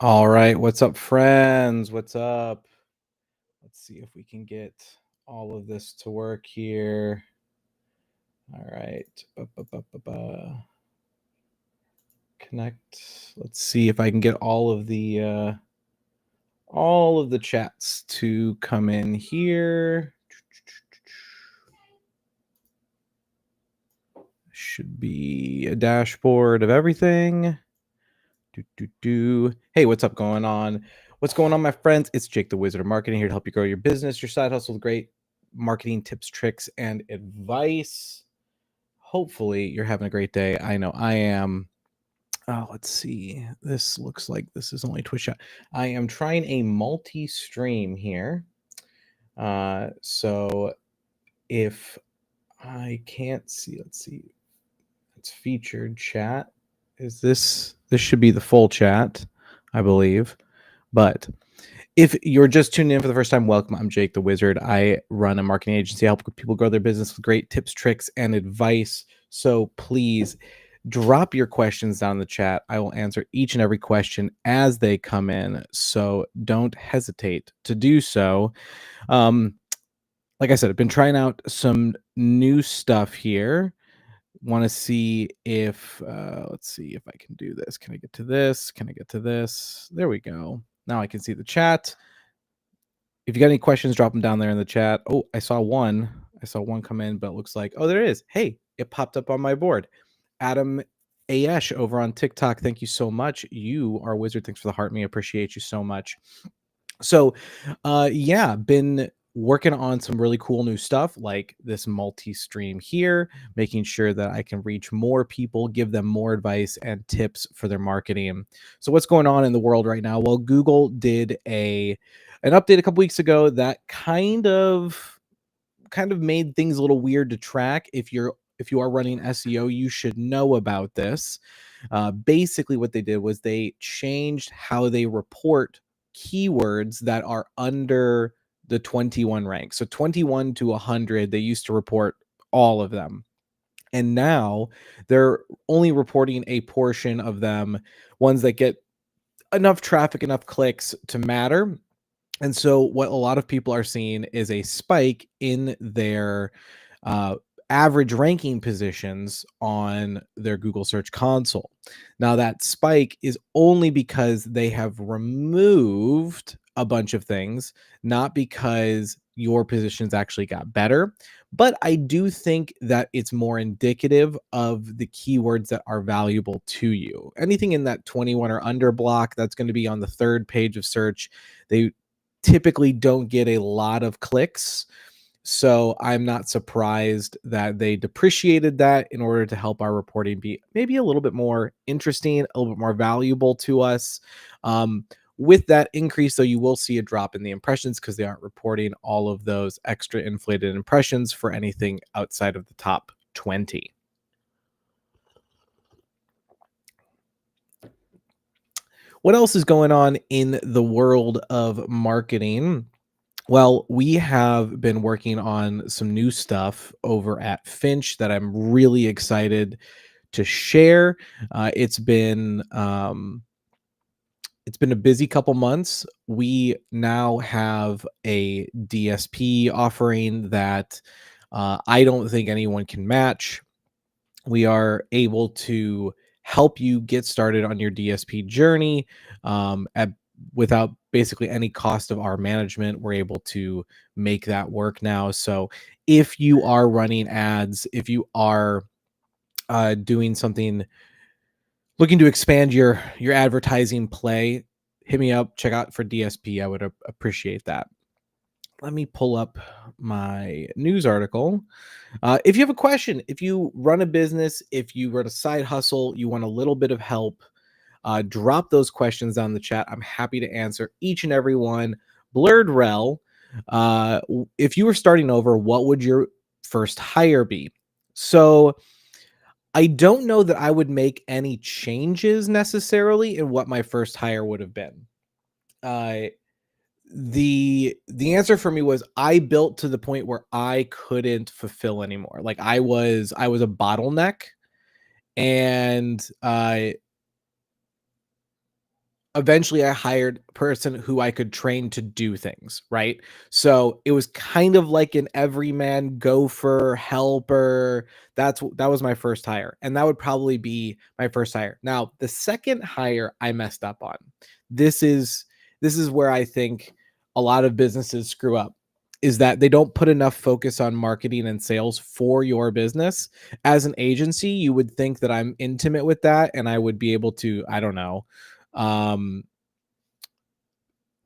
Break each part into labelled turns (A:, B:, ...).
A: All right, what's up, friends? What's up? Let's see if we can get all of this to work here. All right. Connect. Let's see if I can get all of the chats to come in here. Should be a dashboard of everything. Hey, what's up going on? What's going on, my friends? It's Jake the Wizard of Marketing here to help you grow your business, your side hustle with great marketing tips, tricks, and advice. Hopefully, you're having a great day. I know I am. Let's see. This looks like this is only Twitch chat. I am trying a multi-stream here. So if I can't see, let's see. It's featured chat. Is this should be the full chat, I believe. But if you're just tuning in for the first time, welcome. I'm Jake the Wizard. I run a marketing agency. I help people grow their business with great tips, tricks, and advice. So please drop your questions down in the chat. I will answer each and every question as they come in. So don't hesitate to do so. Like I said, I've been trying out some new stuff here. Want to see if let's see if I can do this. Can I get to this? Can I get to this? There we go. Now I can see the chat. If you got any questions, drop them down there in the chat. Oh, I saw one come in, but it looks like, oh, there it is. Hey, it popped up on my board. Adam Ayesh over on TikTok. Thank you so much. You are a wizard. Thanks for the heart. Me appreciate you so much. So yeah, been working on some really cool new stuff like this multi-stream here, making sure that I can reach more people, give them more advice and tips for their marketing. So what's going on in the world right now? Well, Google did an update a couple weeks ago that kind of made things a little weird to track. If you are running SEO, you should know about this. Basically, what they did was they changed how they report keywords that are under the 21 rank. So 21 to 100, they used to report all of them. And now they're only reporting a portion of them, ones that get enough traffic, enough clicks to matter. And so what a lot of people are seeing is a spike in their uh, average ranking positions on their Google Search Console. Now, that spike is only because they have removed a bunch of things, not because your positions actually got better. But I do think that it's more indicative of the keywords that are valuable to you. Anything in that 21 or under block, that's going to be on the third page of search. They typically don't get a lot of clicks. So I'm not surprised that they depreciated that in order to help our reporting be maybe a little bit more interesting, a little bit more valuable to us. With that increase, though, you will see a drop in the impressions because they aren't reporting all of those extra inflated impressions for anything outside of the top 20. What else is going on in the world of marketing? Well, we have been working on some new stuff over at Finch that I'm really excited to share. It's been a busy couple months. We now have a DSP offering that I don't think anyone can match. We are able to help you get started on your DSP journey without basically any cost of our management. We're able to make that work now. So if you are running ads, if you are doing something, looking to expand your advertising play, hit me up. Check out for DSP. I would appreciate that. Let me pull up my news article. If you have a question, if you run a business, if you run a side hustle, you want a little bit of help, drop those questions down in the chat. I'm happy to answer each and every one. Blurred Rel, if you were starting over, what would your first hire be? So I don't know that I would make any changes necessarily in what my first hire would have been. Uh, the answer for me was I built to the point where I couldn't fulfill anymore. Like I was a bottleneck, and eventually I hired a person who I could train to do things, right? So it was kind of like an everyman gopher helper. That was my first hire, and that would probably be my first hire. Now, the second hire I messed up on. This is where I think a lot of businesses screw up, is that they don't put enough focus on marketing and sales for your business. As an agency, you would think that I'm intimate with that and I would be able to, I don't know, um,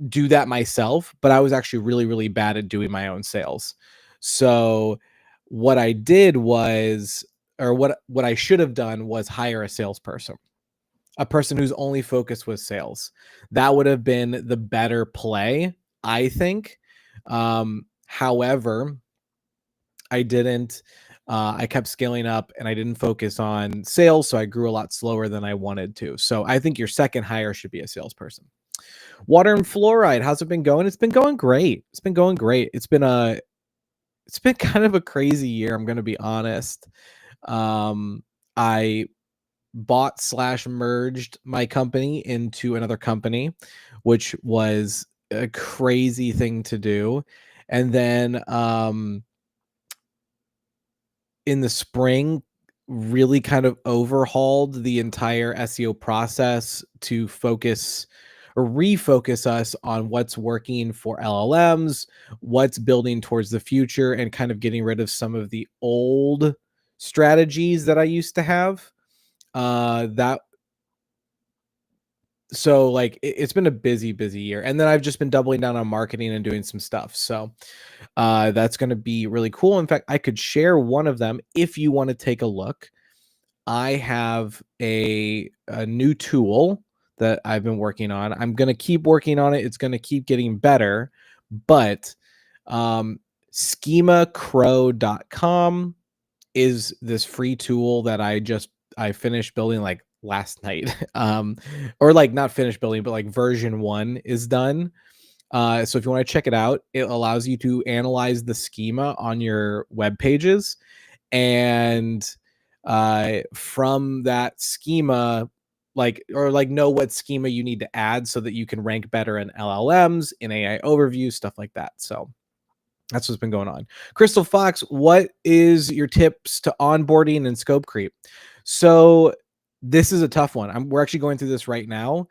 A: do that myself, but I was actually really, really bad at doing my own sales. So what I did was, or what I should have done was hire a salesperson, a person whose only focus was sales. That would have been the better play, I think. However, I didn't. I kept scaling up and I didn't focus on sales, so I grew a lot slower than I wanted to. So I think your second hire should be a salesperson. Water and fluoride, how's it been going? It's been going great. It's been going great. It's been kind of a crazy year, I'm gonna be honest. I bought slash merged my company into another company, which was a crazy thing to do. And then in the spring, really kind of overhauled the entire SEO process to focus or refocus us on what's working for LLMs, what's building towards the future, and kind of getting rid of some of the old strategies that I used to have. That so like it's been a busy year, and then I've just been doubling down on marketing and doing some stuff. So that's going to be really cool. In fact, I could share one of them if you want to take a look. I have a new tool that I've been working on. I'm going to keep working on it. It's going to keep getting better, but um, schemacrow.com is this free tool that I finished building like last night. Or like not finished building, but like version 1 is done. So if you want to check it out, it allows you to analyze the schema on your web pages, and from that schema, like know what schema you need to add so that you can rank better in LLMs, in AI overview, stuff like that. So that's what's been going on. Crystal Fox, what is your tips to onboarding and scope creep? So this is a tough one. We're actually going through this right now.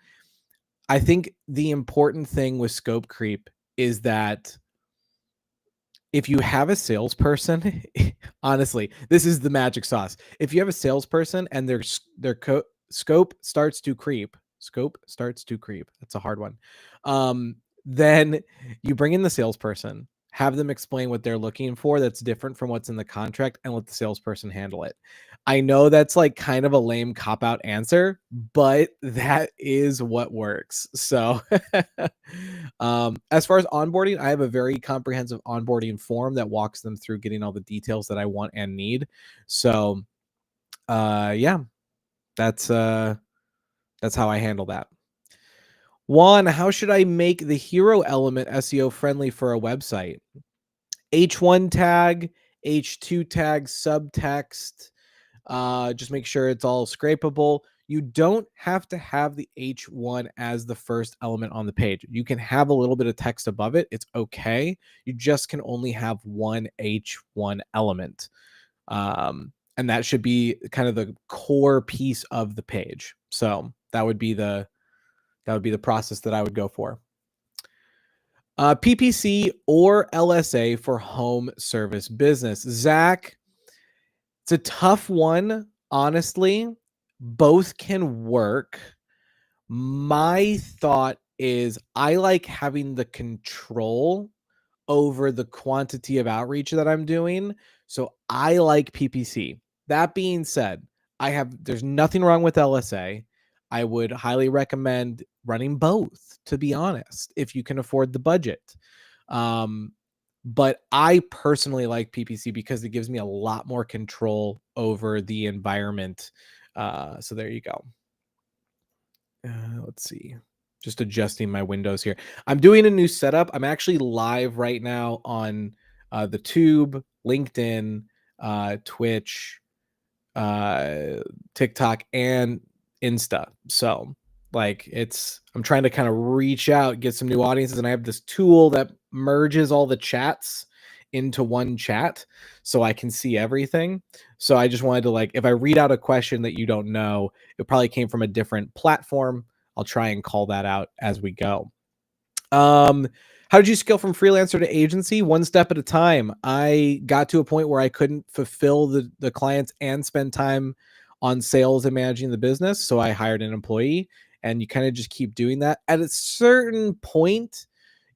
A: I think the important thing with scope creep is that if you have a salesperson, honestly, this is the magic sauce. If you have a salesperson and scope starts to creep, That's a hard one. Then you bring in the salesperson, have them explain what they're looking for that's different from what's in the contract, and let the salesperson handle it. I know that's like kind of a lame cop out answer, but that is what works. So, as far as onboarding, I have a very comprehensive onboarding form that walks them through getting all the details that I want and need. So, yeah, that's how I handle that. Juan, how should I make the hero element SEO friendly for a website? H1 tag, H2 tag, subtext. Just make sure it's all scrapable. You don't have to have the H1 as the first element on the page. You can have a little bit of text above it. It's okay. You just can only have one H1 element. And that should be kind of the core piece of the page. So that would be the process that I would go for. PPC or LSA for home service business. Zach, it's a tough one, honestly. Both can work. My thought is I like having the control over the quantity of outreach that I'm doing. So I like PPC. That being said, there's nothing wrong with LSA. I would highly recommend running both, to be honest, if you can afford the budget. But I personally like PPC because it gives me a lot more control over the environment. So there you go. Let's see. Just adjusting my windows here. I'm doing a new setup. I'm actually live right now on the Tube, LinkedIn, Twitch, TikTok, and Insta. So Like I'm trying to kind of reach out, get some new audiences, and I have this tool that merges all the chats into one chat so I can see everything. So I just wanted to, like, if I read out a question that you don't know, it probably came from a different platform. I'll try and call that out as we go. How did you scale from freelancer to agency? One step at a time. I got to a point where I couldn't fulfill the clients and spend time on sales and managing the business. So I hired an employee, and you kind of just keep doing that. At a certain point,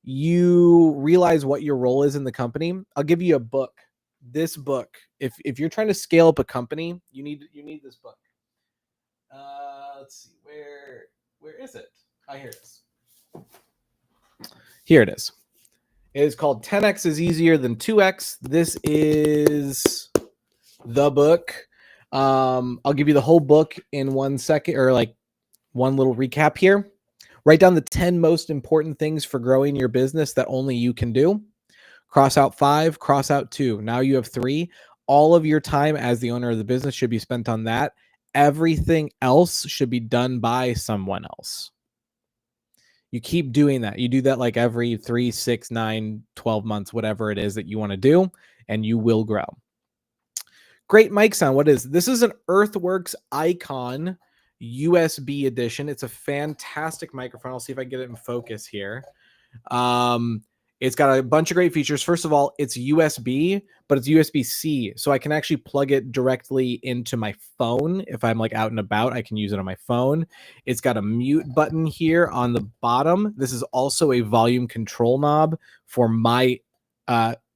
A: you realize what your role is in the company. I'll give you a book. This book, if you're trying to scale up a company, you need this book. Let's see, where is it? Oh, here it is. Here it is. It is called 10x is easier than 2x. This is the book. I'll give you the whole book in 1 second, or like one little recap here. Write down the 10 most important things for growing your business that only you can do. Cross out 5, cross out 2. Now you have 3. All of your time as the owner of the business should be spent on that. Everything else should be done by someone else. You keep doing that. You do that like every 3, 6, 9, 12 months, whatever it is that you want to do, and you will grow. Great mic sound. What is this? Is an Earthworks Icon USB edition. It's a fantastic microphone. I'll see if I can get it in focus here. It's got a bunch of great features. First of all, it's USB, but it's USB-C. So I can actually plug it directly into my phone. If I'm like out and about, I can use it on my phone. It's got a mute button here on the bottom. This is also a volume control knob for my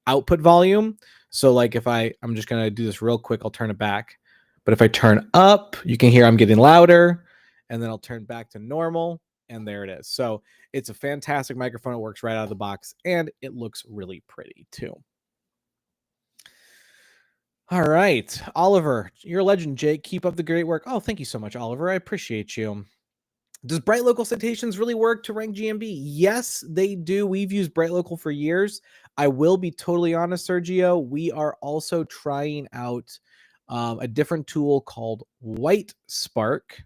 A: output volume. So like if I'm just going to do this real quick, I'll turn it back. But if I turn up, you can hear I'm getting louder, and then I'll turn back to normal. And there it is. So it's a fantastic microphone. It works right out of the box, and it looks really pretty too. All right, Oliver, you're a legend, Jake. Keep up the great work. Oh, thank you so much, Oliver. I appreciate you. Does Bright Local Citations really work to rank GMB? Yes, they do. We've used Bright Local for years. I will be totally honest, Sergio. We are also trying out a different tool called White Spark.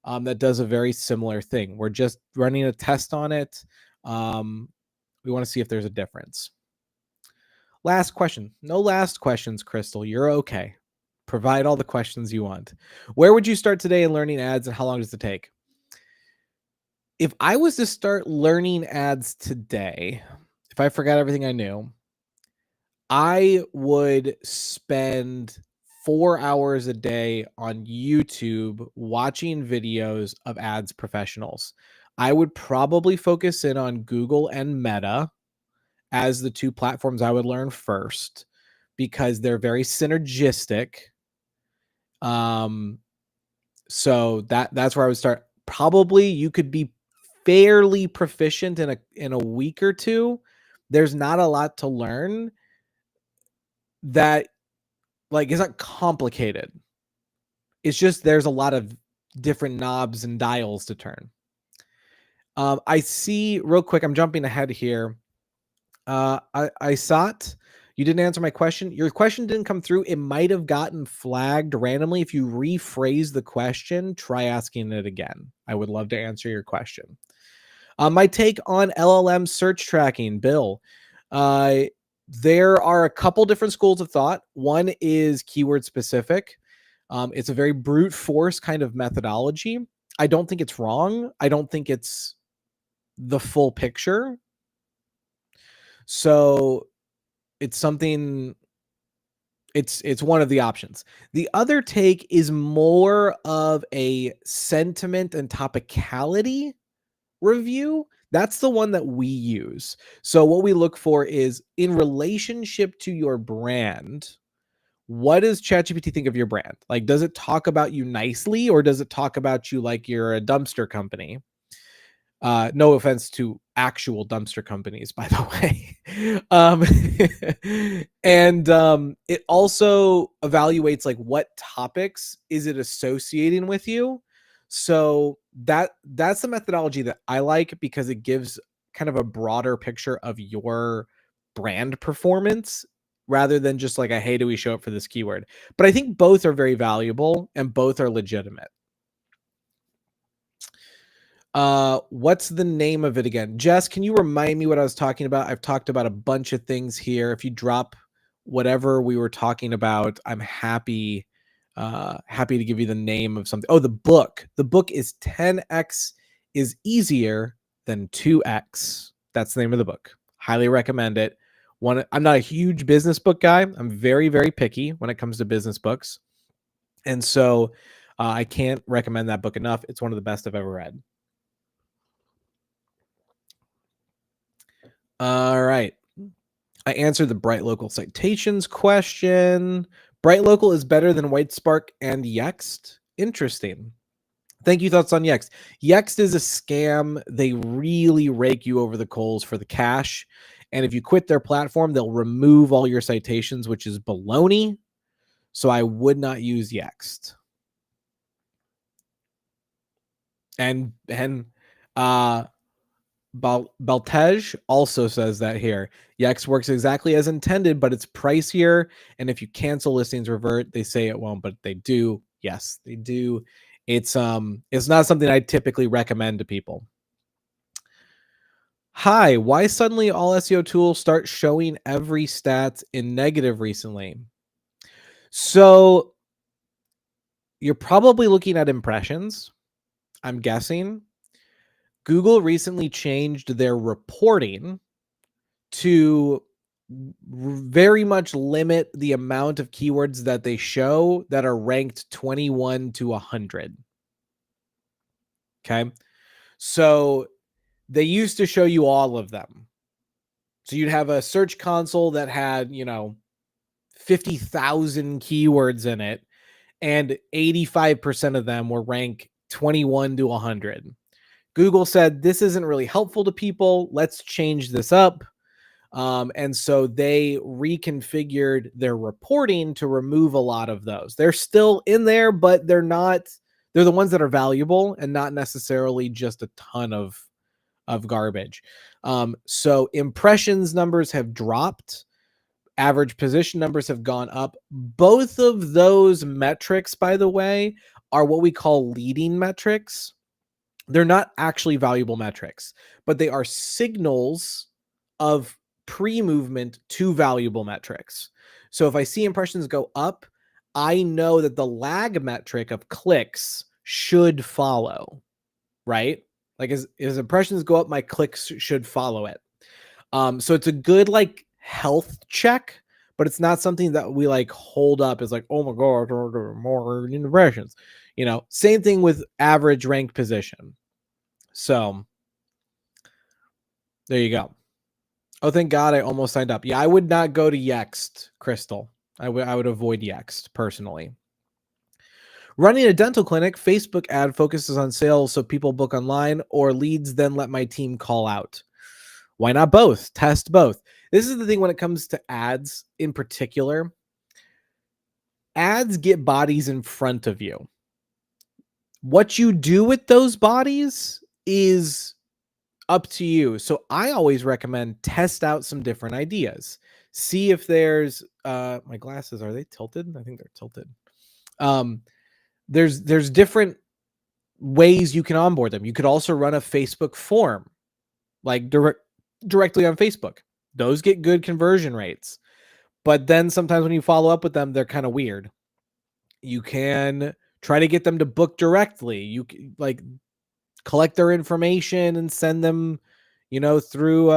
A: That does a very similar thing. We're just running a test on it. We want to see if there's a difference. Last question. No last questions, Crystal. You're okay. Provide all the questions you want. Where would you start today in learning ads, and how long does it take? If I was to start learning ads today, if I forgot everything I knew, I would spend 4 hours a day on YouTube watching videos of ads professionals. I would probably focus in on Google and Meta as the 2 platforms I would learn first, because they're very synergistic. So that's where I would start. Probably you could be fairly proficient in a week or 2. There's not a lot to learn that like is not complicated. It's just there's a lot of different knobs and dials to turn. I see real quick, I'm jumping ahead here. I saw it. You didn't answer my question. Your question didn't come through. It might have gotten flagged randomly. If you rephrase the question, try asking it again. I would love to answer your question. My take on LLM search tracking, Bill. There are a couple different schools of thought. One is keyword specific. It's a very brute force kind of methodology. I don't think it's wrong. I don't think it's the full picture. So it's something, it's one of the options. The other take is more of a sentiment and topicality review. That's the one that we use. So what we look for is in relationship to your brand, what does ChatGPT think of your brand? Like, does it talk about you nicely, or does it talk about you like you're a dumpster company? No offense to actual dumpster companies, by the way. And it also evaluates like what topics is it associating with you. So that's the methodology that I like, because it gives kind of a broader picture of your brand performance rather than just like a, hey, do we show up for this keyword? But I think both are very valuable and both are legitimate. What's the name of it again? Jess, can you remind me what I was talking about? I've talked about a bunch of things here. If you drop whatever we were talking about, I'm happy to give you the name of something. Oh, the book. The book is 10x is easier than 2x. That's the name of the book. Highly recommend it. I'm not a huge business book guy. I'm very, very picky when it comes to business books. And so I can't recommend that book enough. It's one of the best I've ever read. All right. I answered the Bright Local citations question. Bright Local is better than Whitespark and Yext. Interesting. Thank you. Thoughts on Yext? Yext is a scam. They really rake you over the coals for the cash. And if you quit their platform, they'll remove all your citations, which is baloney. So I would not use Yext. And Baltej also says that here. Yext works exactly as intended, but it's pricier. And if you cancel listings revert, they say it won't, but they do. Yes, they do. It's not something I typically recommend to people. Hi, why suddenly all SEO tools start showing every stat in negative recently? So you're probably looking at impressions, I'm guessing. Google recently changed their reporting to very much limit the amount of keywords that they show that are ranked 21 to 100. Okay. So they used to show you all of them. So you'd have a search console that had, 50,000 keywords in it, and 85% of them were ranked 21 to 100. Google said, this isn't really helpful to people. Let's change this up. And so they reconfigured their reporting to remove a lot of those. They're still in there, but they're the ones that are valuable and not necessarily just a ton of garbage. So impressions numbers have dropped. Average position numbers have gone up. Both of those metrics, by the way, are what we call leading metrics. They're not actually valuable metrics, but they are signals of pre-movement to valuable metrics. So if I see impressions go up, I know that the lag metric of clicks should follow, right? Like as impressions go up, my clicks should follow it. So it's a good health check, but it's not something that we hold up as oh my god, more impressions. Same thing with average ranked position. So there you go. Oh, thank God I almost signed up. Yeah, I would not go to Yext, Crystal. I would avoid Yext personally. Running a dental clinic, Facebook ad focuses on sales so people book online, or leads then let my team call out. Why not both? Test both. This is the thing when it comes to ads in particular. Ads get bodies in front of you. What you do with those bodies is up to you. So I always recommend test out some different ideas. See if there's my glasses, are they tilted? I think they're tilted. There's different ways you can onboard them. You could also run a Facebook form, directly on Facebook. Those get good conversion rates. But then sometimes when you follow up with them, they're kind of weird. You can try to get them to book directly. You collect their information and send them, through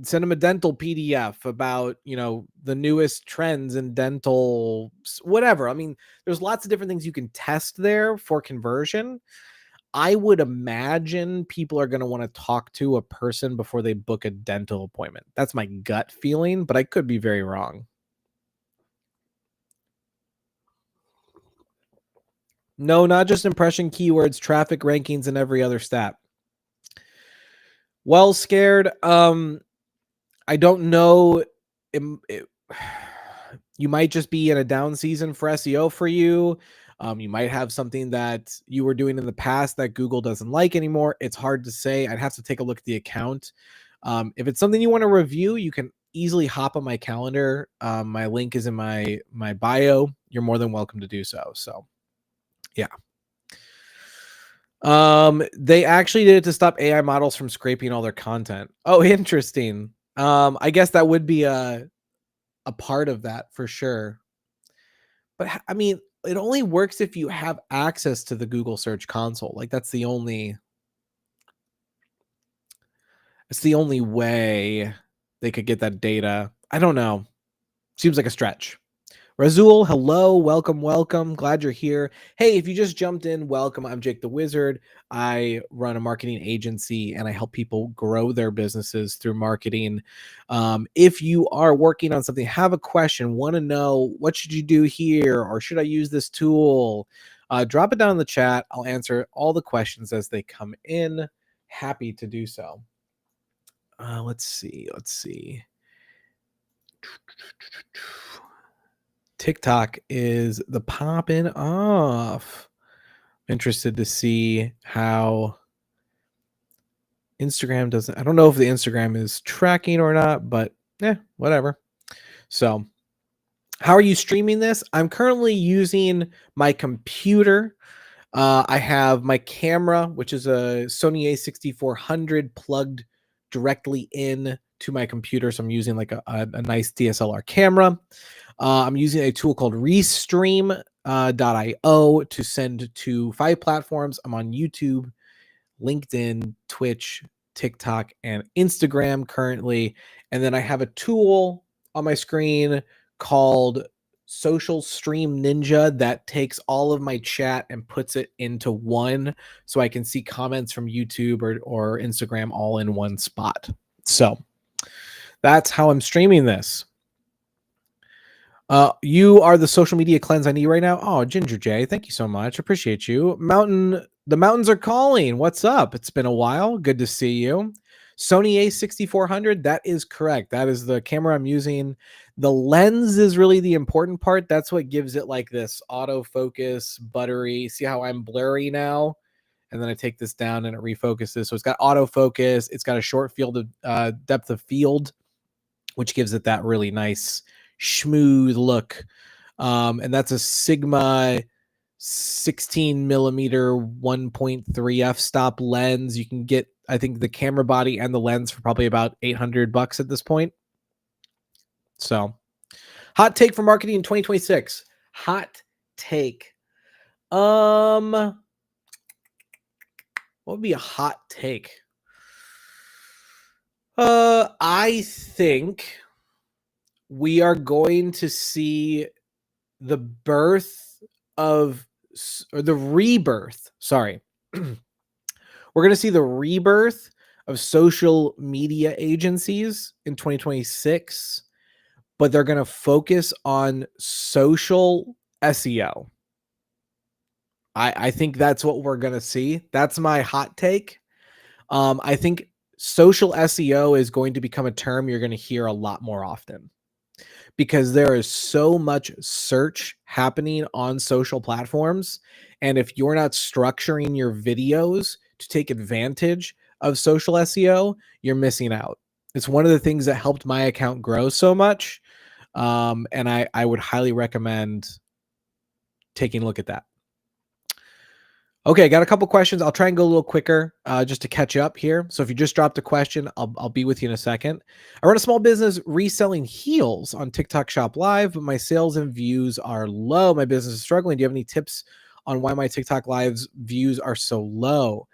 A: send them a dental PDF about, the newest trends in dental, whatever. I mean, there's lots of different things you can test there for conversion. I would imagine people are going to want to talk to a person before they book a dental appointment. That's my gut feeling, but I could be very wrong. No, not just impression keywords, traffic rankings, and every other stat. Well, scared. I don't know. You might just be in a down season for SEO for you. You might have something that you were doing in the past that Google doesn't like anymore. It's hard to say. I'd have to take a look at the account. If it's something you want to review, you can easily hop on my calendar. My link is in my bio. You're more than welcome to do so. So, yeah. They actually did it to stop AI models from scraping all their content. Oh, interesting. I guess that would be a part of that for sure. But I mean, it only works if you have access to the Google Search Console. Like that's the only it's the only way they could get that data. I don't know. Seems like a stretch. Razul, hello, welcome, welcome. Glad you're here. Hey, if you just jumped in, welcome. I'm Jake the Wizard. I run a marketing agency and I help people grow their businesses through marketing. If you are working on something, have a question, want to know what should you do here, or should I use this tool? Drop it down in the chat. I'll answer all the questions as they come in. Happy to do so. Let's see. TikTok is the popping off. Interested to see how Instagram doesn't. I don't know if the Instagram is tracking or not, but whatever. So, how are you streaming this? I'm currently using my computer. I have my camera, which is a Sony A6400 plugged directly in to my computer. So I'm using like a nice DSLR camera. I'm using a tool called Restream.io to send to 5 platforms. I'm on YouTube, LinkedIn, Twitch, TikTok, and Instagram currently. And then I have a tool on my screen called Social Stream Ninja that takes all of my chat and puts it into one so I can see comments from YouTube or Instagram all in one spot. So that's how I'm streaming this. You are the social media cleanse I need right now. Oh, Ginger J, thank you so much. Appreciate you. The mountains are calling. What's up? It's been a while. Good to see you. Sony A6400, that is correct. That is the camera I'm using. The lens is really the important part. That's what gives it like this autofocus, buttery. See how I'm blurry now? And then I take this down and it refocuses. So it's got autofocus. It's got a short field of depth of field, which gives it that really nice smooth look. And that's a Sigma 16 millimeter 1.3 f-stop lens. You can get, I think, the camera body and the lens for probably about $800 at this point. So, hot take for marketing in 2026. Hot take. What would be a hot take? I think we are going to see the birth of, or the rebirth, sorry. We're going to see the rebirth of social media agencies in 2026, but they're going to focus on social SEO. I think that's what we're going to see. That's my hot take. I think social SEO is going to become a term you're going to hear a lot more often, because there is so much search happening on social platforms. And if you're not structuring your videos to take advantage of social SEO, you're missing out. It's one of the things that helped my account grow so much. And I would highly recommend taking a look at that. Okay, got a couple questions. I'll try and go a little quicker just to catch up here. So if you just dropped a question, I'll be with you in a second. I run a small business reselling heels on TikTok Shop Live, but my sales and views are low. My business is struggling. Do you have any tips on why my TikTok Live's views are so low?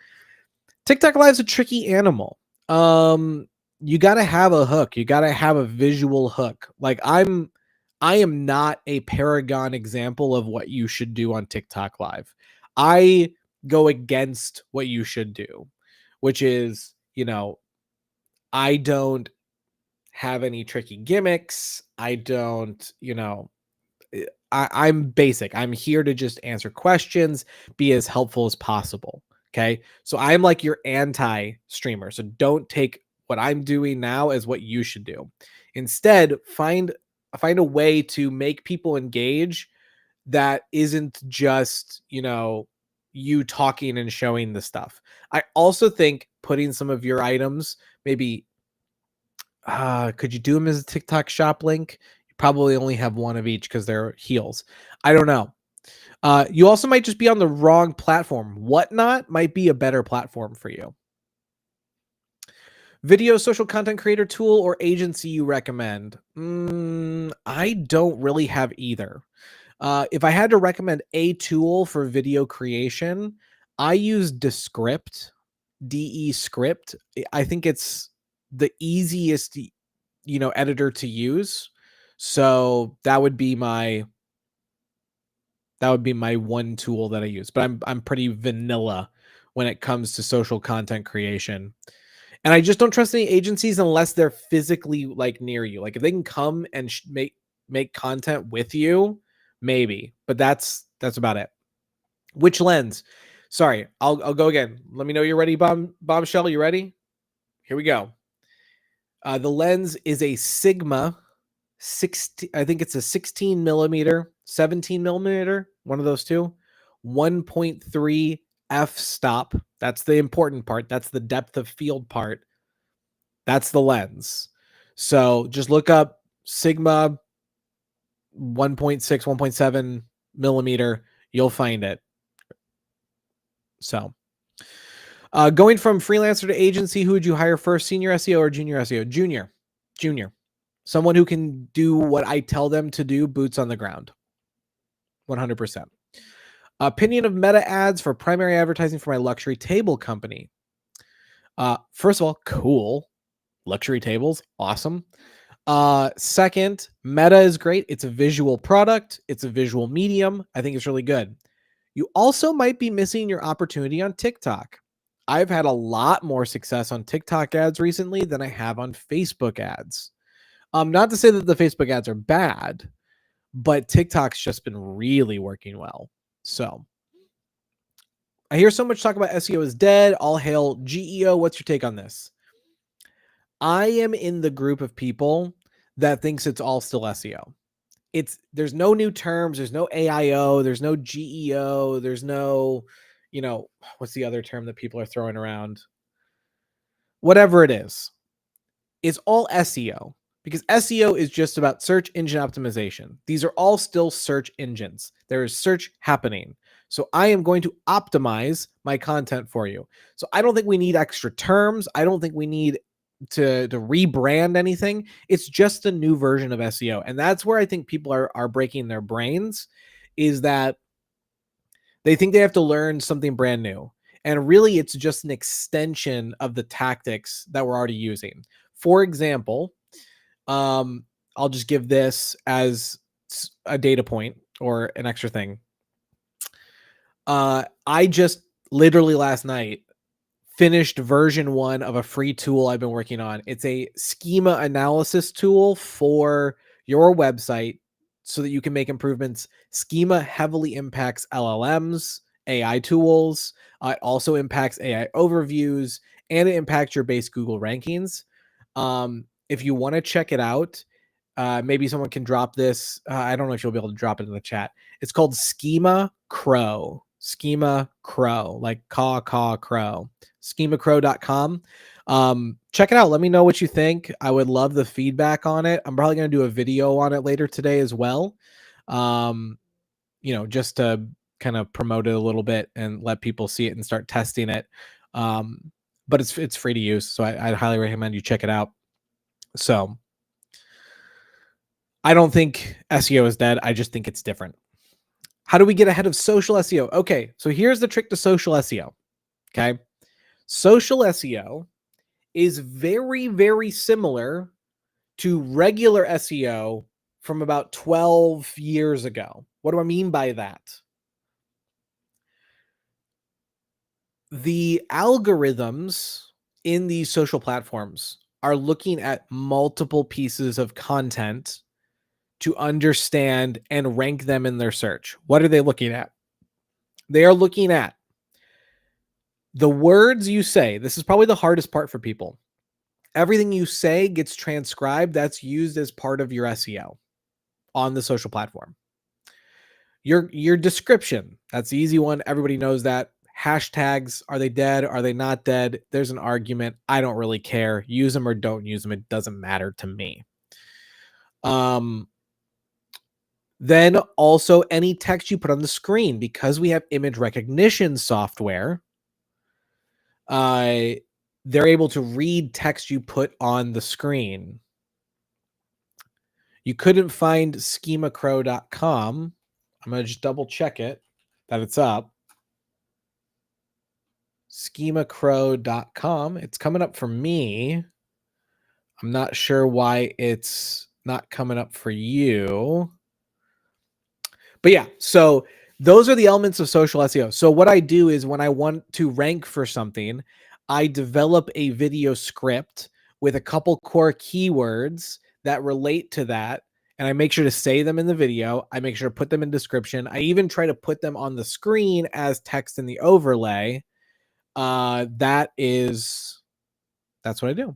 A: TikTok Live's a tricky animal. You got to have a hook. You got to have a visual hook. Like I am not a paragon example of what you should do on TikTok Live. I go against what you should do, which is, I don't have any tricky gimmicks. I don't, I'm basic. I'm here to just answer questions, be as helpful as possible. Okay. So I'm like your anti streamer. So don't take what I'm doing now as what you should do. Instead, find a way to make people engage that isn't just, you talking and showing the stuff. I also think putting some of your items, maybe, could you do them as a TikTok shop link? You probably only have one of each because they're heels. I don't know. You also might just be on the wrong platform. Whatnot might be a better platform for you. Video social content creator tool or agency you recommend? I don't really have either. If I had to recommend a tool for video creation, I use Descript, Descript. I think it's the easiest, editor to use. So that would be my one tool that I use. But I'm pretty vanilla when it comes to social content creation. And I just don't trust any agencies unless they're physically like near you. Like if they can come and make content with you, maybe. But that's about it. Which lens? Sorry, I'll go again. Let me know you're ready, Bombshell. You ready? Here we go. The lens is a Sigma 60. I think it's a 16 millimeter, 17 millimeter, one of those two. 1.3 f stop. That's the important part. That's the depth of field part. That's the lens. So just look up Sigma 1.6, 1.7 millimeter. You'll find it. So going from freelancer to agency, who would you hire first? Senior SEO or junior SEO? Junior. Someone who can do what I tell them to do, boots on the ground. 100%. Opinion of Meta ads for primary advertising for my luxury table company. First of all, cool. Luxury tables, awesome. Second, Meta is great. It's a visual product. It's a visual medium. I think it's really good. You also might be missing your opportunity on TikTok. I've had a lot more success on TikTok ads recently than I have on Facebook ads. Not to say that the Facebook ads are bad, but TikTok's just been really working well. So I hear so much talk about SEO is dead. All hail GEO. What's your take on this? I am in the group of people that thinks it's all still SEO. There's no new terms, there's no AIO, there's no GEO, there's no, what's the other term that people are throwing around? Whatever it is, it's all SEO because SEO is just about search engine optimization. These are all still search engines. There is search happening. So I am going to optimize my content for you. So I don't think we need extra terms. I don't think we need to rebrand anything. It's just a new version of SEO. And that's where I think people are breaking their brains, is that they think they have to learn something brand new. And really, it's just an extension of the tactics that we're already using. For example, I'll just give this as a data point or an extra thing. I just literally last night finished version 1 of a free tool I've been working on. It's a schema analysis tool for your website so that you can make improvements. Schema heavily impacts LLMs, AI tools. It also impacts AI overviews, and it impacts your base Google rankings. If you want to check it out, maybe someone can drop this. I don't know if you'll be able to drop it in the chat. It's called Schema Crow. Schema Crow, like caw crow. Schemacrow.com. Check it out. Let me know what you think. I would love the feedback on it. I'm probably going to do a video on it later today as well. Just to kind of promote it a little bit and let people see it and start testing it. But it's free to use, so I'd highly recommend you check it out. So I don't think SEO is dead. I just think it's different. How do we get ahead of social SEO? Okay, so here's the trick to social SEO. Okay. Social SEO is very, very similar to regular SEO from about 12 years ago. What do I mean by that? The algorithms in these social platforms are looking at multiple pieces of content to understand and rank them in their search. What are they looking at? They are looking at the words you say. This is probably the hardest part for people. Everything you say gets transcribed. That's used as part of your SEO on the social platform. Your description, that's the easy one. Everybody knows that. Hashtags, are they dead? Are they not dead? There's an argument. I don't really care. Use them or don't use them. It doesn't matter to me. Then also any text you put on the screen, because we have image recognition software, they're able to read text you put on the screen. You couldn't find schemacrow.com. I'm going to just double check it that it's up. Schemacrow.com. It's coming up for me. I'm not sure why it's not coming up for you. But yeah, so those are the elements of social SEO. So what I do is when I want to rank for something, I develop a video script with a couple core keywords that relate to that. And I make sure to say them in the video. I make sure to put them in description. I even try to put them on the screen as text in the overlay. That's what I do.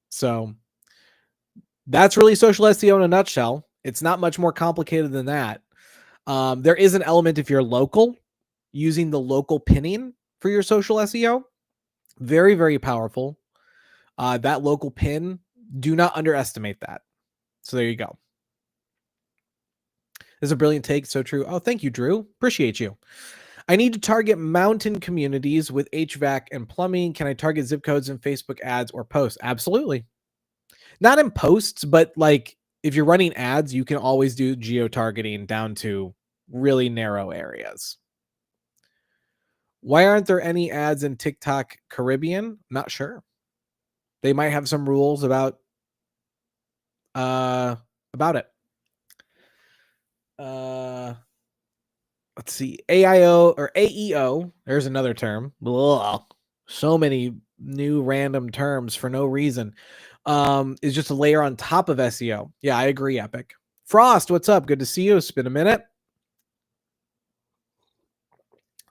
A: So that's really social SEO in a nutshell. It's not much more complicated than that. There is an element if you're local, using the local pinning for your social SEO. Very, very powerful. That local pin, do not underestimate that. So there you go. This is a brilliant take. So true. Oh, thank you, Drew. Appreciate you. I need to target mountain communities with HVAC and plumbing. Can I target zip codes in Facebook ads or posts? Absolutely. Not in posts, but like if you're running ads, you can always do geo-targeting down to really narrow areas. Why aren't there any ads in TikTok Caribbean? Not sure. They might have some rules about it. Let's see. AIO or AEO. There's another term. Blah. So many new random terms for no reason. Is just a layer on top of SEO. Yeah, I agree, Epic. Frost, what's up? Good to see you. It's been a minute.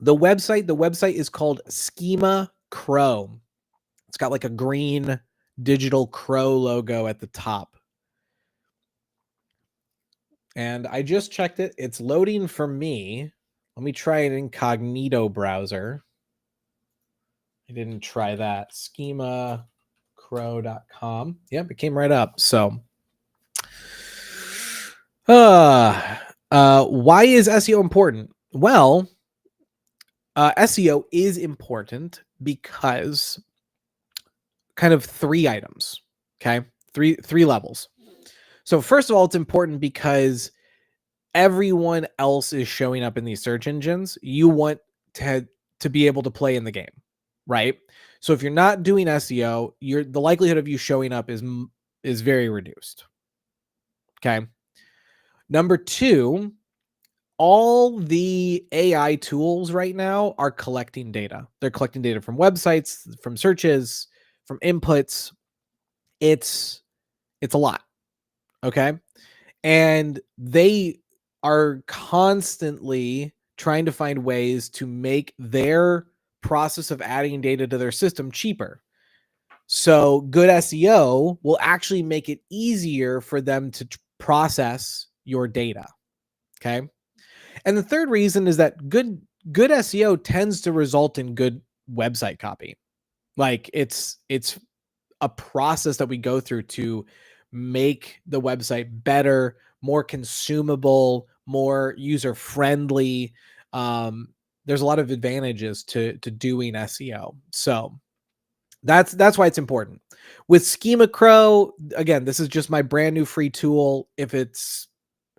A: The website is called Schema Crow. It's got like a green digital crow logo at the top. And I just checked it. It's loading for me. Let me try an incognito browser. I didn't try that. Schemacrow.com. Yep, it came right up. So why is SEO important? Well, SEO is important because kind of three items. Okay. Three levels. So first of all, it's important because everyone else is showing up in these search engines. You want to be able to play in the game, right? So if you're not doing SEO, the likelihood of you showing up is very reduced. Okay. Number two, all the AI tools right now are collecting data. They're collecting data from websites, from searches, from inputs. It's a lot. Okay. And they are constantly trying to find ways to make their process of adding data to their system cheaper. So good SEO will actually make it easier for them to process your data. Okay. And the third reason is that good SEO tends to result in good website copy. Like it's a process that we go through to make the website better, more consumable, more user friendly. There's a lot of advantages to doing SEO. So that's why it's important. With Schema Crow, again, this is just my brand new free tool. If it's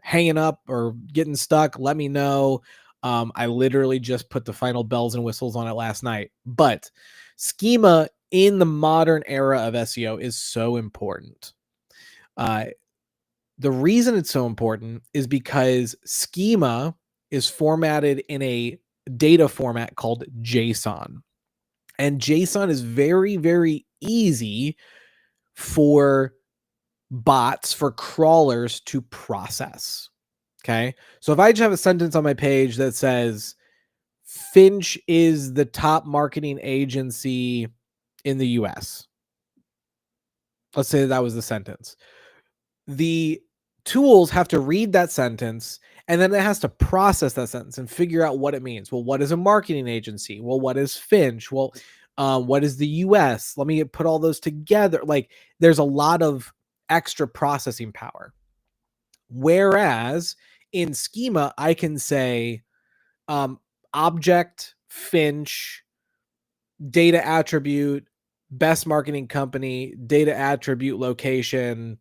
A: hanging up or getting stuck, let me know. I literally just put the final bells and whistles on it last night. But Schema in the modern era of SEO is so important. The reason it's so important is because Schema is formatted in a data format called JSON. And JSON is very, very easy for bots, for crawlers to process. Okay. So if I just have a sentence on my page that says Finch is the top marketing agency in the US, let's say that was the sentence. The tools have to read that sentence and then it has to process that sentence and figure out what it means. Well, what is a marketing agency? Well, what is Finch? Well, what is the US? Let me put all those together. Like there's a lot of extra processing power. Whereas in Schema, I can say object, Finch, data attribute, best marketing company, data attribute, location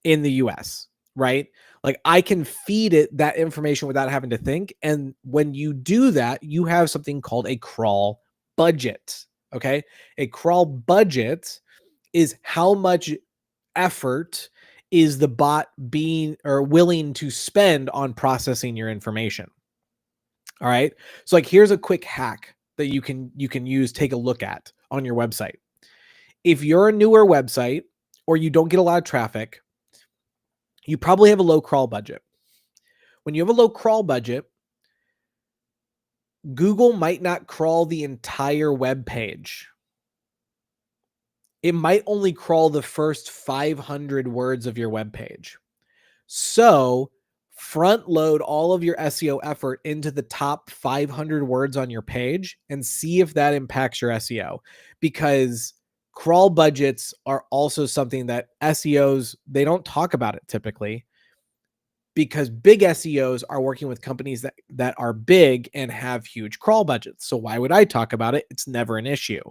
A: in the US, right? Like I can feed it that information without having to think. And when you do that, you have something called a crawl budget. Okay. A crawl budget is how much effort is the bot being or willing to spend on processing your information. All right. So like here's a quick hack that you can use, take a look at on your website. If you're a newer website or you don't get a lot of traffic, you probably have a low crawl budget. When you have a low crawl budget, Google might not crawl the entire web page. It might only crawl the first 500 words of your web page. So front load all of your SEO effort into the top 500 words on your page and see if that impacts your SEO, because crawl budgets are also something that SEOs, they don't talk about it typically, because big SEOs are working with companies that are big and have huge crawl budgets. So why would I talk about it? It's never an issue.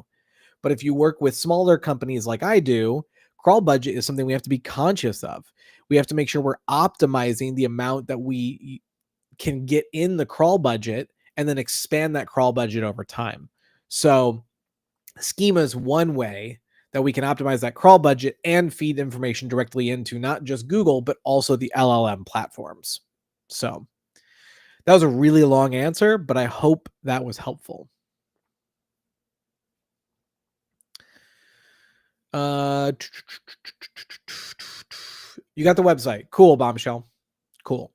A: But if you work with smaller companies like I do, crawl budget is something we have to be conscious of. We have to make sure we're optimizing the amount that we can get in the crawl budget and then expand that crawl budget over time. So Schema is one way that we can optimize that crawl budget and feed information directly into not just Google, but also the LLM platforms. So that was a really long answer, but I hope that was helpful. You got the website. Cool, Bombshell. Cool.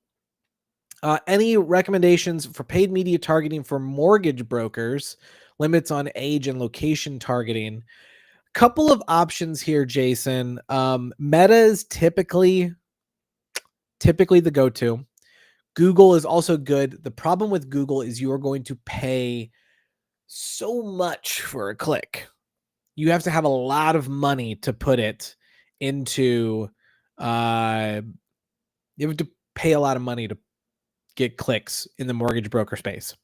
A: Any recommendations for paid media targeting for mortgage brokers? Limits on age and location targeting. Couple of options here, Jason. Meta is typically the go-to. Google is also good. The problem with Google is you are going to pay so much for a click. You have to have a lot of money to put it into. You have to pay a lot of money to get clicks in the mortgage broker space.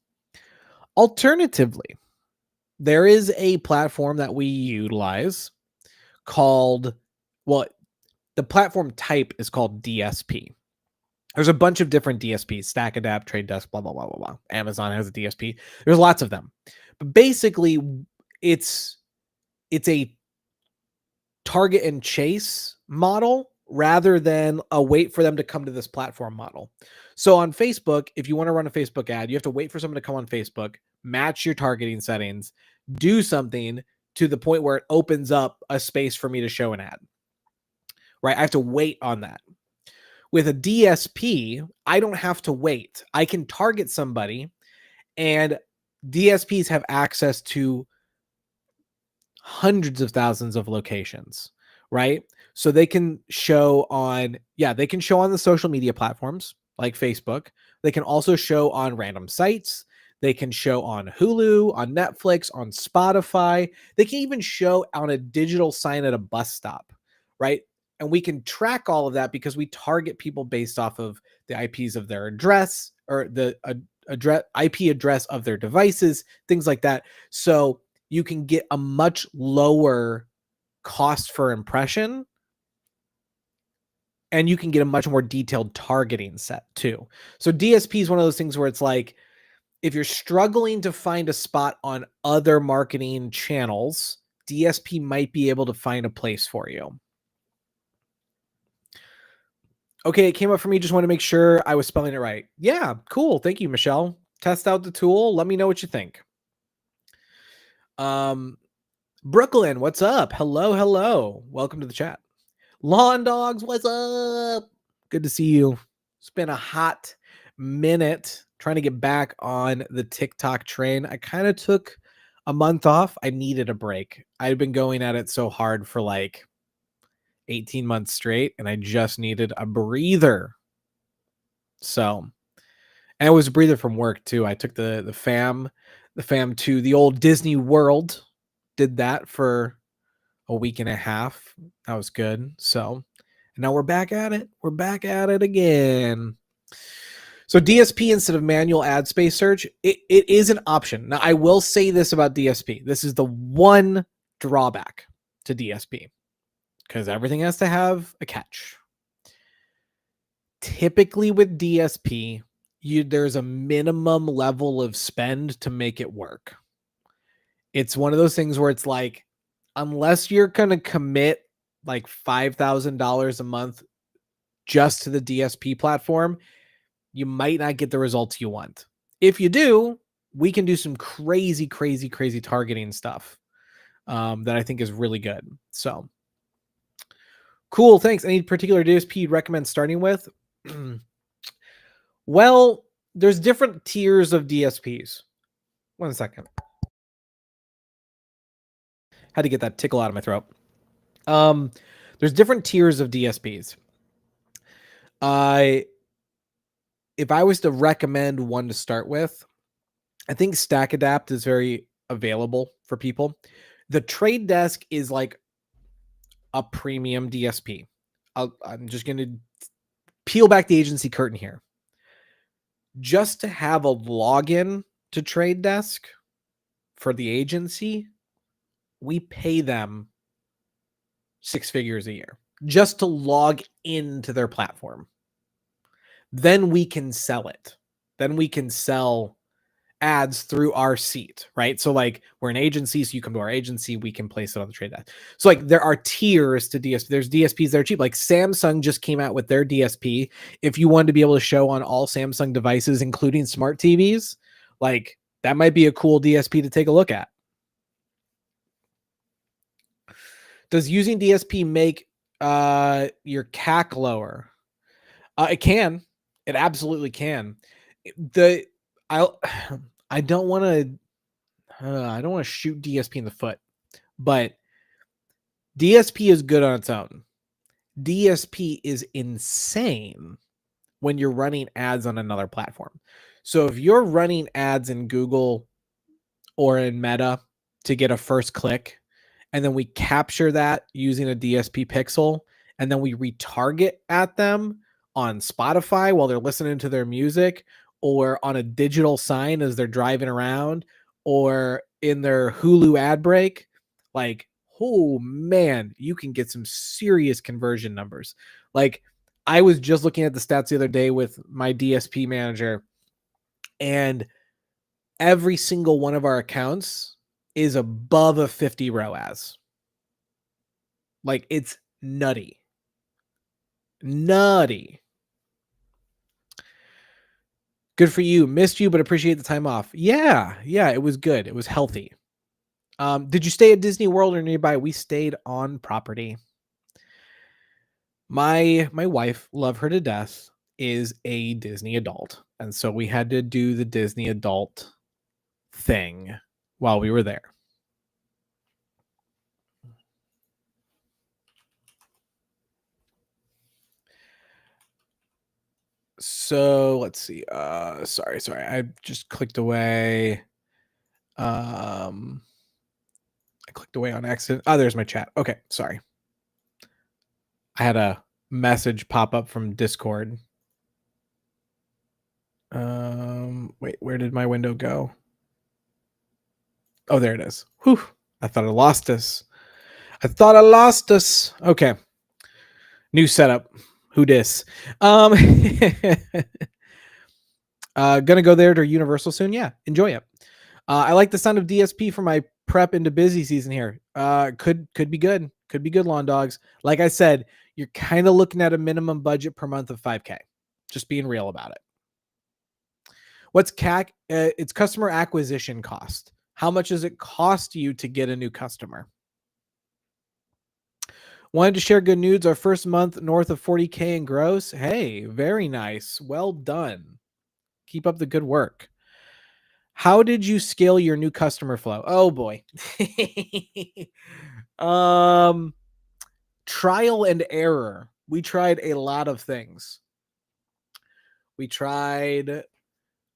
A: Alternatively, there is a platform that we utilize called, well, the platform type is called DSP. There's a bunch of different DSPs, StackAdapt, Trade Desk, blah, blah, blah, blah, blah. Amazon has a DSP. There's lots of them. But basically, it's a target and chase model rather than a wait for them to come to this platform model. So on Facebook, if you want to run a Facebook ad, you have to wait for someone to come on Facebook, match your targeting settings, do something to the point where it opens up a space for me to show an ad, right? I have to wait on that. With a DSP, I don't have to wait. I can target somebody, and DSPs have access to hundreds of thousands of locations, right? So they can show on, they can show on the social media platforms like Facebook. They can also show on random sites. They can show on Hulu, on Netflix, on Spotify. They can even show on a digital sign at a bus stop, right? And we can track all of that because we target people based off of the IPs of their address or the IP address of their devices, things like that. So you can get a much lower cost for impression, and you can get a much more detailed targeting set too. So DSP is one of those things where it's like, if you're struggling to find a spot on other marketing channels, DSP might be able to find a place for you. Okay, it came up for me. Just want to make sure I was spelling it right. Yeah, cool. Thank you, Michelle. Test out the tool. Let me know what you think. Brooklyn, what's up? Hello. Welcome to the chat. Lawn Dogs, what's up? Good to see you. It's been a hot minute trying to get back on the TikTok train. I kind of took a month off. I needed a break. I'd been going at it so hard for like 18 months straight, and I just needed a breather. So, and it was a breather from work too. I took the fam to the old Disney World. Did that for a week and a half. That was good. So now we're back at it. We're back at it again. So DSP instead of manual ad space search, it is an option. Now, I will say this about DSP. This is the one drawback to DSP, because everything has to have a catch. Typically with DSP, there's a minimum level of spend to make it work. It's one of those things where it's like, unless you're going to commit like $5,000 a month just to the DSP platform, you might not get the results you want. If you do, we can do some crazy targeting stuff that I think is really good. So cool. Thanks. Any particular DSP you'd recommend starting with? Well, there's different tiers of DSPs. 1 second. Had to get that tickle out of my throat. There's different tiers of DSPs. If I was to recommend one to start with, I think StackAdapt is very available for people. The Trade Desk is like a premium DSP. I'm just going to peel back the agency curtain here. Just to have a login to Trade Desk for the agency, we pay them 6 figures a year just to log into their platform. Then we can sell it. Then we can sell ads through our seat, right? So like we're an agency, so you come to our agency, we can place it on the Trade Desk. So like there are tiers to DSP. There's DSPs that are cheap. Like Samsung just came out with their DSP. If you wanted to be able to show on all Samsung devices, including smart TVs, like that might be a cool DSP to take a look at. Does using DSP make your CAC lower? It can. It absolutely can. I don't want to shoot DSP in the foot, but DSP is good on its own. DSP is insane when you're running ads on another platform. So if you're running ads in Google or in Meta to get a first click, and then we capture that using a DSP pixel, and then we retarget at them on Spotify while they're listening to their music, or on a digital sign as they're driving around, or in their Hulu ad break, like, oh man, you can get some serious conversion numbers. Like, I was just looking at the stats the other day with my DSP manager, and every single one of our accounts is above a 50 ROAS. Like, it's nutty. Good for you. Missed you, but appreciate the time off. Yeah, it was good. It was healthy. Did you stay at Disney World or nearby? We stayed on property. My wife, love her to death, is a Disney adult. And so we had to do the Disney adult thing while we were there. So let's see. Sorry. I just clicked away. I clicked away on accident. Oh, there's my chat. Okay, sorry. I had a message pop up from Discord. Wait, where did my window go? Oh, there it is. Whew. I thought I lost us. Okay. New setup. Who dis? Gonna go there to Universal soon. Yeah, enjoy it. I like the sound of DSP for my prep into busy season here. Could be good. Could be good, lawn dogs. Like I said, you're kind of looking at a minimum budget per month of $5,000. Just being real about it. What's CAC? It's customer acquisition cost. How much does it cost you to get a new customer? Wanted to share good news. Our first month north of 40K in gross. Hey, very nice. Well done. Keep up the good work. How did you scale your new customer flow? Oh boy. Trial and error. We tried a lot of things. We tried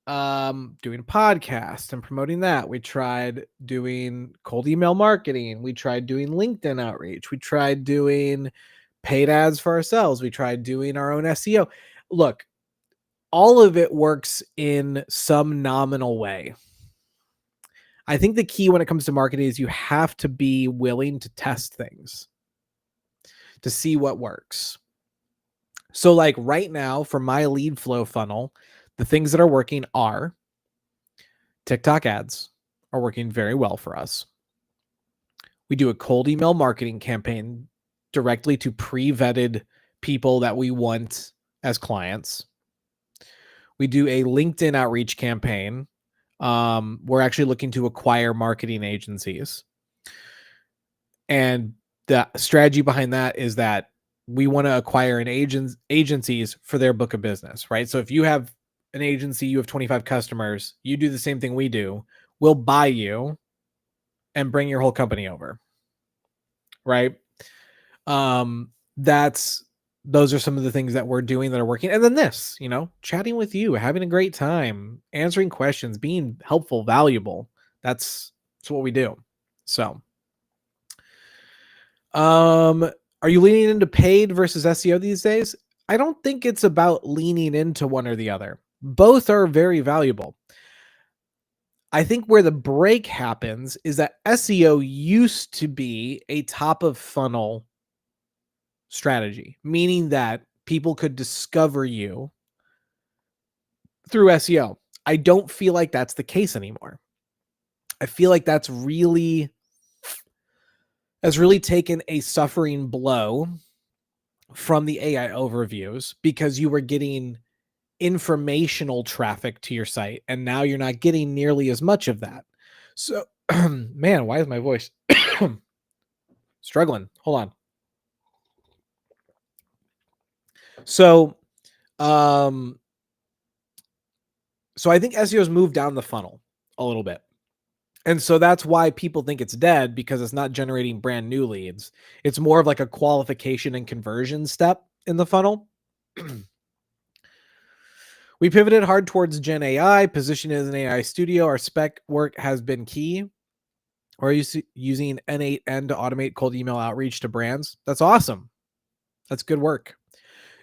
A: doing a podcast and promoting that. We tried doing cold email marketing. We tried doing LinkedIn outreach. We tried doing paid ads for ourselves. We tried doing our own SEO. Look, all of it works in some nominal way. I think the key when it comes to marketing is you have to be willing to test things to see what works. So like right now for my lead flow funnel, the things that are working are TikTok ads are working very well for us. We do a cold email marketing campaign directly to pre-vetted people that we want as clients. We do a LinkedIn outreach campaign. We're actually looking to acquire marketing agencies. And the strategy behind that is that we want to acquire agencies for their book of business, right? So if you have an agency, you have 25 customers, you do the same thing we do, we'll buy you and bring your whole company over, right? Those are some of the things that we're doing that are working. And then this, chatting with you, having a great time, answering questions, being helpful, valuable. That's what we do. So, are you leaning into paid versus SEO these days? I don't think it's about leaning into one or the other. Both are very valuable. I think where the break happens is that SEO used to be a top of funnel strategy, meaning that people could discover you through SEO. I don't feel like that's the case anymore. I feel like that's really taken a suffering blow from the AI overviews because you were getting informational traffic to your site and now you're not getting nearly as much of that. So, man, why is my voice struggling? Hold on. So, I think SEO has moved down the funnel a little bit. And so that's why people think it's dead, because it's not generating brand new leads. It's more of like a qualification and conversion step in the funnel. We pivoted hard towards Gen AI, positioned as an AI studio. Our spec work has been key. Or using N8N to automate cold email outreach to brands. That's awesome. That's good work.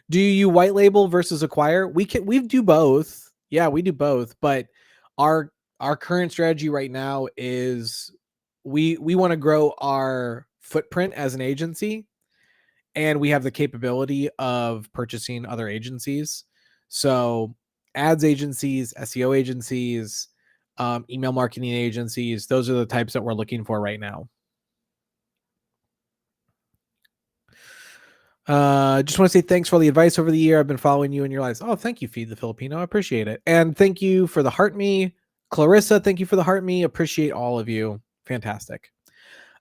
A: Do you white label versus acquire? We do both. Yeah, we do both. But our current strategy right now is we want to grow our footprint as an agency, and we have the capability of purchasing other agencies. So ads agencies, SEO agencies, email marketing agencies, those are the types that we're looking for right now. Just want to say thanks for all the advice over the year. I've been following you in your lives. Oh, thank you, Feed the Filipino. I appreciate it. And thank you for the heart me. Clarissa, thank you for the heart me. Appreciate all of you. Fantastic.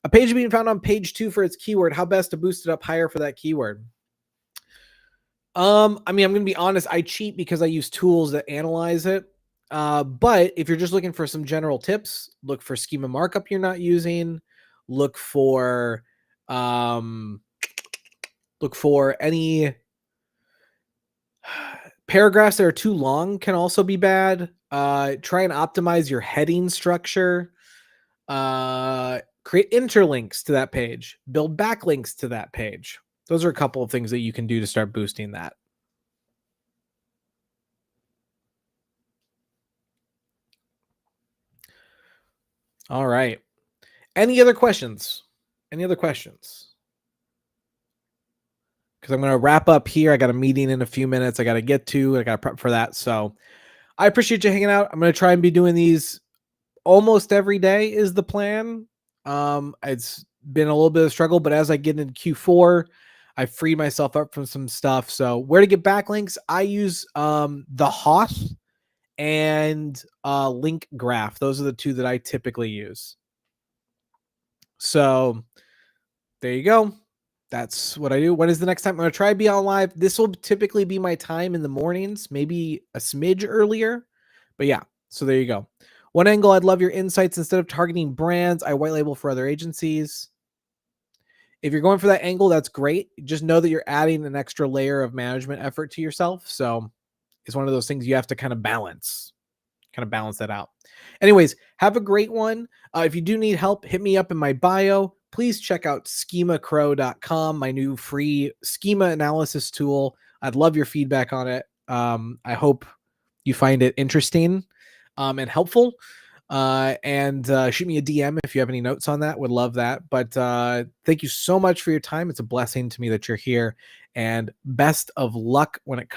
A: A page being found on page 2 for its keyword. How best to boost it up higher for that keyword? I'm going to be honest. I cheat because I use tools that analyze it. But if you're just looking for some general tips, look for schema markup you're not using. Look for any paragraphs that are too long can also be bad. Try and optimize your heading structure. Create interlinks to that page. Build backlinks to that page. Those are a couple of things that you can do to start boosting that. All right. Any other questions? Because I'm going to wrap up here. I got a meeting in a few minutes I got to get to. I got to prep for that. So I appreciate you hanging out. I'm going to try and be doing these almost every day is the plan. It's been a little bit of a struggle, but as I get into Q4, I freed myself up from some stuff. So where to get backlinks? I use the Hoth and Link Graph. Those are the two that I typically use. So there you go. That's what I do. When is the next time I'm going to try to be on live? This will typically be my time in the mornings, maybe a smidge earlier. But yeah, so there you go. One angle, I'd love your insights. Instead of targeting brands, I white label for other agencies. If you're going for that angle, that's great. Just know that you're adding an extra layer of management effort to yourself. So it's one of those things you have to kind of balance that out. Anyways, have a great one. If you do need help, hit me up in my bio. Please check out schemacrow.com, my new free schema analysis tool. I'd love your feedback on it. I hope you find it interesting and helpful. And shoot me a DM if you have any notes on that. Would love that. But thank you so much for your time. It's a blessing to me that you're here, and best of luck when it comes